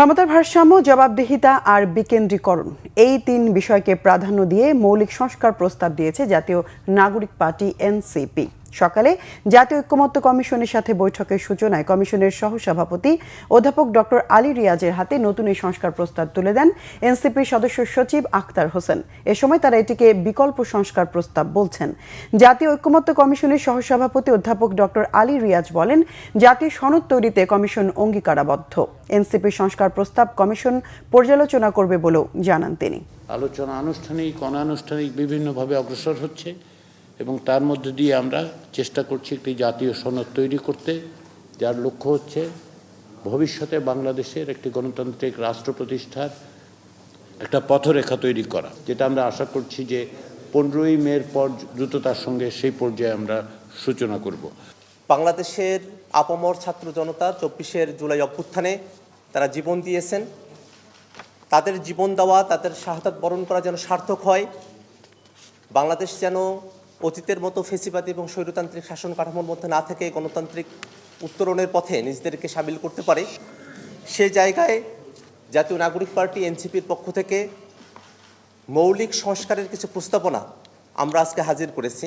ক্ষমতার ভারসাম্য, জবাবদিহিতা আর বিকেন্দ্রীকরণ এই তিন বিষয়কে প্রাধান্য দিয়ে মৌলিক সংস্কার প্রস্তাব দিয়েছে জাতীয় নাগরিক পার্টি এনসিপি। সকালে জাতীয় ঐক্যমত্য কমিশনের সাথে বৈঠকের সূচনায় কমিশনের সহসভাপতি অধ্যাপক ডক্টর আলী রিয়াজের হাতে নতুন এই সংস্কার প্রস্তাব তুলে দেন এনসিপির সদস্য সচিব আখতার হোসেন। এ সময় তারা এটিকে বিকল্প সংস্কার প্রস্তাব বলছেন। জাতীয় ঐক্যমত্য কমিশনের সহসভাপতি অধ্যাপক ডক্টর আলী রিয়াজ বলেন, জাতীয় সনদ তৈরিতে কমিশন অঙ্গীকারাবদ্ধ। এনসিপির সংস্কার প্রস্তাব কমিশন পর্যালোচনা করবে বলেও জানান তিনি। আলোচনা আনুষ্ঠানিক অনানুষ্ঠানিক বিভিন্নভাবে অগ্রসর হচ্ছে এবং তার মধ্য দিয়ে আমরা চেষ্টা করছি একটি জাতীয় সনদ তৈরি করতে, যার লক্ষ্য হচ্ছে ভবিষ্যতে বাংলাদেশের একটি গণতান্ত্রিক রাষ্ট্র প্রতিষ্ঠার একটা পথরেখা তৈরি করা, যেটা আমরা আশা করছি যে 15ই মের পর দ্রুততার সঙ্গে সেই পর্যায়ে আমরা সূচনা করব। বাংলাদেশের আপামর ছাত্র জনতা 24শে জুলাই অভ্যুত্থানে তারা জীবন দিয়েছেন। তাদের জীবন দেওয়া, তাদের শাহাদাত বরণ করা যেন সার্থক হয়, বাংলাদেশ যেন অতীতের মতো ফেসিবাদী এবং স্বৈরতান্ত্রিক শাসন কাঠামোর মধ্যে না থেকে গণতান্ত্রিক উত্তরণের পথে নিজেদেরকে সামিল করতে পারে, সেই জায়গায় জাতীয় নাগরিক পার্টি এনসিপির পক্ষ থেকে মৌলিক সংস্কারের কিছু প্রস্তাবনা আমরা আজকে হাজির করেছি।